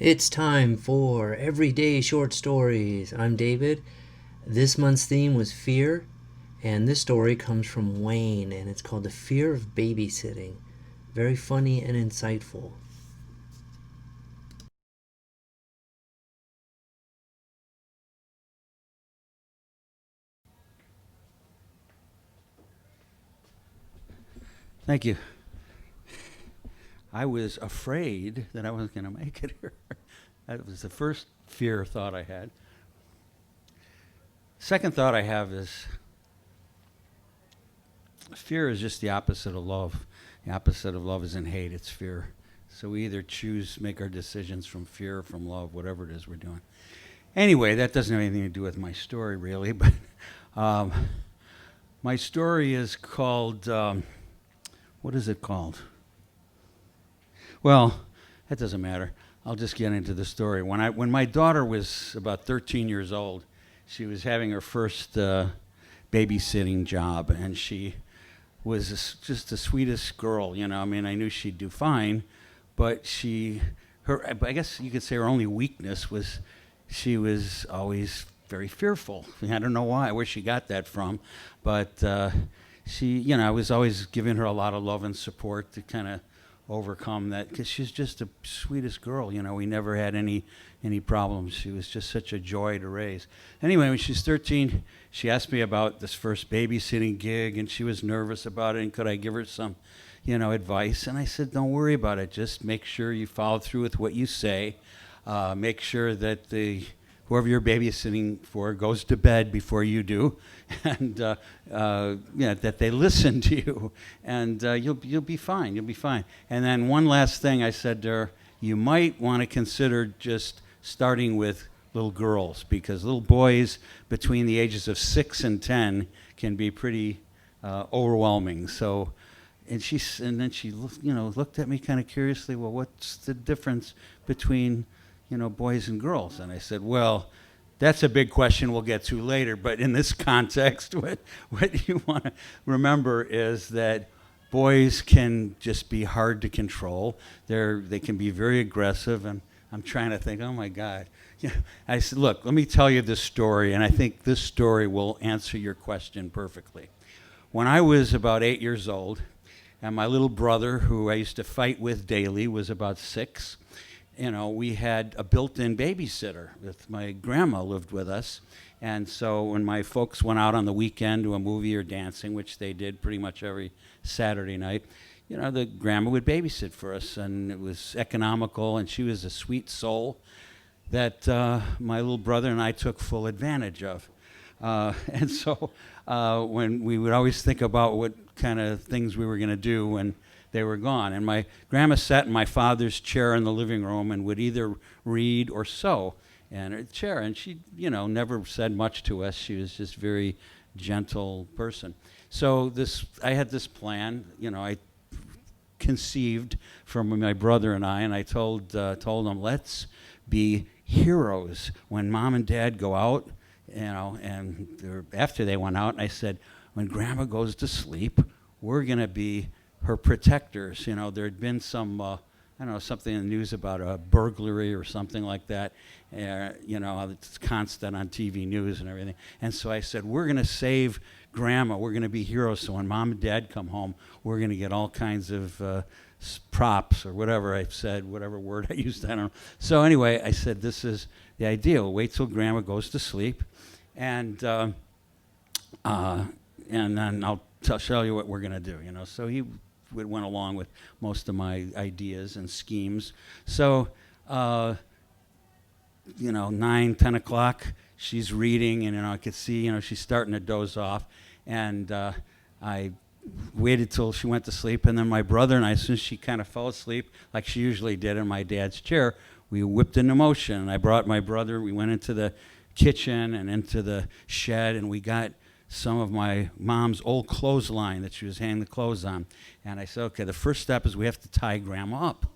It's time for Everyday Short Stories. I'm David. This month's theme was fear, and this story comes from Wayne, and it's called The Fear of Babysitting. Very funny and insightful. Thank you. I was afraid that I wasn't going to make it here. That was the first fear thought I had. Second thought I have is fear is just the opposite of love. The opposite of love isn't hate, it's fear. So we either choose, make our decisions from fear or from love, whatever it is we're doing. Anyway, that doesn't have anything to do with my story, really, but um, my story is called, what is it called? Well, that doesn't matter. I'll just get into the story. When my daughter was about 13 years old, she was having her first babysitting job, and she was just the sweetest girl. You know, I mean, I knew she'd do fine, but I guess you could say her only weakness was she was always very fearful. I don't know why, where she got that from, but I was always giving her a lot of love and support to kind of overcome that, because she's just the sweetest girl. You know, we never had any problems. She was just such a joy to raise. Anyway, when she's 13, she asked me about this first babysitting gig, and she was nervous about it, and could I give her some, advice? And I said, don't worry about it. Just make sure you follow through with what you say. Make sure that whoever you're babysitting for goes to bed before you do, and that they listen to you, and you'll be fine. You'll be fine. And then one last thing I said to her: you might want to consider just starting with little girls, because little boys between the ages of 6 and 10 can be pretty overwhelming. So. And then she looked at me kind of curiously. Well, what's the difference between boys and girls? And I said, well, that's a big question we'll get to later. But in this context, what you want to remember is that boys can just be hard to control. They can be very aggressive. And I'm trying to think, oh my God. I said, look, let me tell you this story, and I think this story will answer your question perfectly. When I was about 8 years old, and my little brother, who I used to fight with daily, was about 6. We had a built-in babysitter. My grandma lived with us. And so when my folks went out on the weekend to a movie or dancing, which they did pretty much every Saturday night, the grandma would babysit for us. And it was economical, and she was a sweet soul that my little brother and I took full advantage of. And so when we would always think about what kind of things we were going to do when they were gone. And my grandma sat in my father's chair in the living room and would either read or sew in her chair. And she, never said much to us. She was just a very gentle person. So I had this plan, I conceived from my brother and I told them, let's be heroes when Mom and Dad go out. And after they went out, I said, when Grandma goes to sleep, we're going to be her protectors. There had been some, something in the news about a burglary or something like that. It's constant on TV news and everything. And so I said, we're going to save Grandma. We're going to be heroes. So when Mom and Dad come home, we're going to get all kinds of props or whatever I said, whatever word I used, I don't know. So anyway, I said, this is the idea. We'll wait till Grandma goes to sleep, and then I'll show you what we're going to do. So he went along with most of my ideas and schemes. So 9, 10 o'clock, she's reading, and I could see she's starting to doze off, and I waited till she went to sleep, and then my brother and I, as soon as she kind of fell asleep, like she usually did in my dad's chair, we whipped into motion. And I brought my brother. We went into the kitchen and into the shed, and we got some of my mom's old clothesline that she was hanging the clothes on. And I said, okay, the first step is we have to tie Grandma up.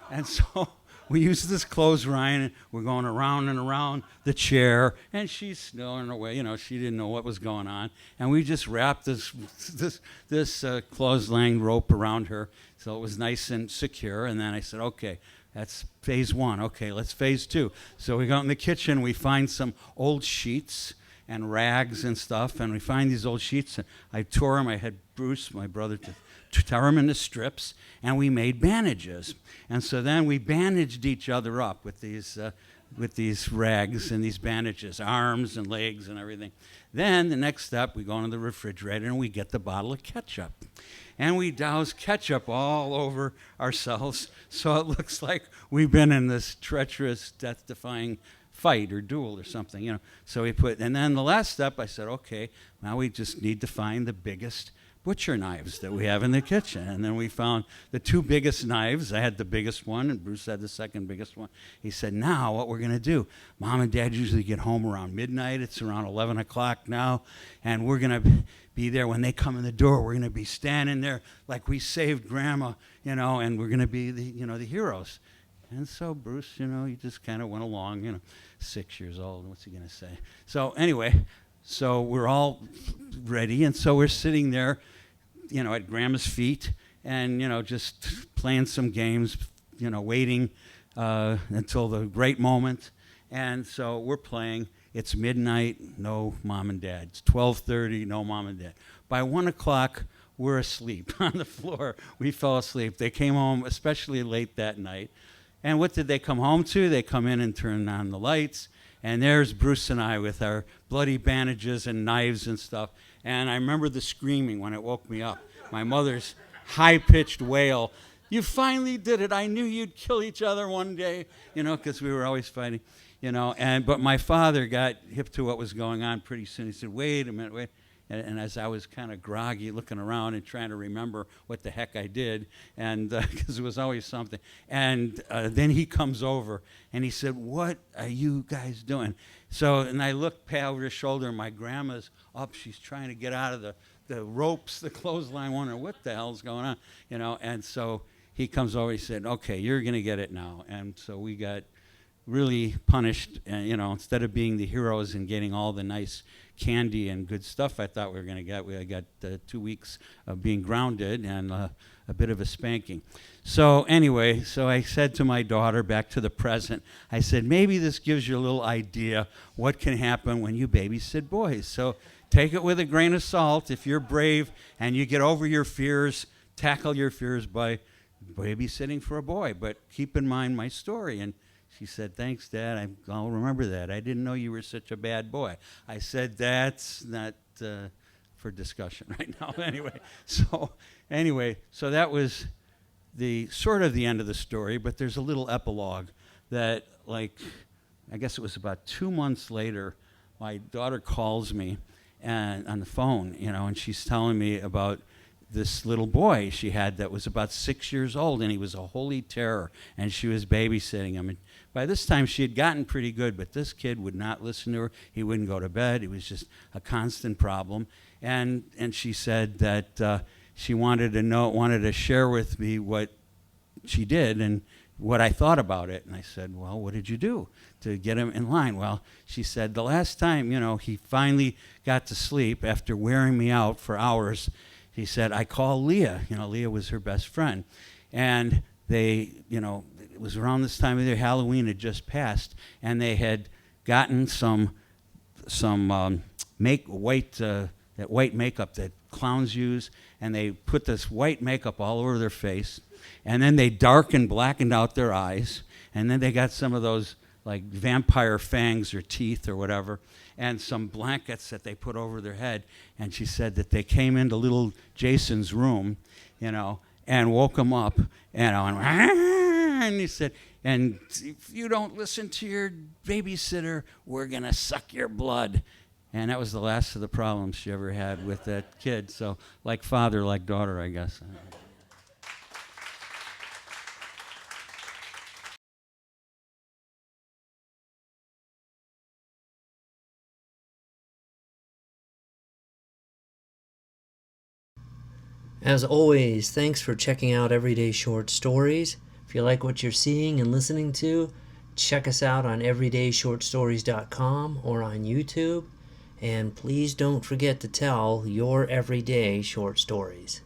And so we use this clothesline, and we're going around and around the chair, and she's snoring away. She didn't know what was going on, and we just wrapped this clothesline rope around her, so it was nice and secure. And then I said, okay, that's phase one. Okay, let's phase two. So we go in the kitchen, we find some old sheets and rags and stuff, and we find these old sheets, and I tore them. I had Bruce, my brother, to tear them into strips, and we made bandages. And so then we bandaged each other up with these rags and these bandages, arms and legs and everything. Then the next step, we go into the refrigerator and we get the bottle of ketchup. And we douse ketchup all over ourselves, so it looks like we've been in this treacherous, death-defying fight or duel or something, So and then the last step, I said, okay, now we just need to find the biggest butcher knives that we have in the kitchen. And then we found the two biggest knives. I had the biggest one, and Bruce had the second biggest one. He said, now what we're going to do, Mom and Dad usually get home around midnight. It's around 11 o'clock now, and we're going to be there when they come in the door. We're going to be standing there like we saved Grandma, and we're going to be the heroes. And so Bruce, he just kind of went along, 6 years old. What's he going to say? So anyway, so we're all ready, and so we're sitting there, at Grandma's feet, and, just playing some games, waiting until the great moment. And so we're playing. It's midnight, no Mom and Dad. It's 12:30, no Mom and Dad. By 1 o'clock, we're asleep on the floor. We fell asleep. They came home, especially late that night. And what did they come home to? They come in and turn on the lights, and there's Bruce and I with our bloody bandages and knives and stuff. And I remember the screaming when it woke me up. My mother's high-pitched wail, "You finally did it. I knew you'd kill each other one day," because we were always fighting, But my father got hip to what was going on pretty soon. He said, wait a minute, wait. And as I was kind of groggy, looking around and trying to remember what the heck I did, and because it was always something. And then he comes over, and he said, "What are you guys doing?" And I looked over his shoulder, and my grandma's up. She's trying to get out of the ropes, the clothesline, wondering what the hell's going on, And so he comes over, he said, "Okay, you're going to get it now." And so we got really punished, instead of being the heroes and getting all the nice candy and good stuff I thought we were going to get. We got 2 weeks of being grounded and a bit of a spanking. So anyway, I said to my daughter, back to the present, I said, maybe this gives you a little idea what can happen when you babysit boys. So take it with a grain of salt. If you're brave and you get over your fears, tackle your fears by babysitting for a boy. But keep in mind my story. And she said, "Thanks, Dad. I'll remember that. I didn't know you were such a bad boy." I said, "That's not for discussion right now." So that was the sort of the end of the story, but there's a little epilogue that, I guess it was about 2 months later, my daughter calls me and on the phone, and she's telling me about this little boy she had that was about 6 years old, and he was a holy terror, and she was babysitting him. And by this time, she had gotten pretty good, but this kid would not listen to her. He wouldn't go to bed. It was just a constant problem. And she said that she wanted to share with me what she did and what I thought about it. And I said, "Well, what did you do to get him in line?" Well, she said, the last time, he finally got to sleep after wearing me out for hours, he said, I called Leah. Leah was her best friend. And they, it was around this time of year, Halloween had just passed, and they had gotten some white makeup that clowns use, and they put this white makeup all over their face, and then they blackened out their eyes, and then they got some of those like vampire fangs or teeth or whatever, and some blankets that they put over their head. And she said that they came into little Jason's room, and woke him up, and he said, "And if you don't listen to your babysitter, we're going to suck your blood." And that was the last of the problems she ever had with that kid. So like father, like daughter, I guess. As always, thanks for checking out Everyday Short Stories. If you like what you're seeing and listening to, check us out on everydayshortstories.com or on YouTube. And please don't forget to tell your everyday short stories.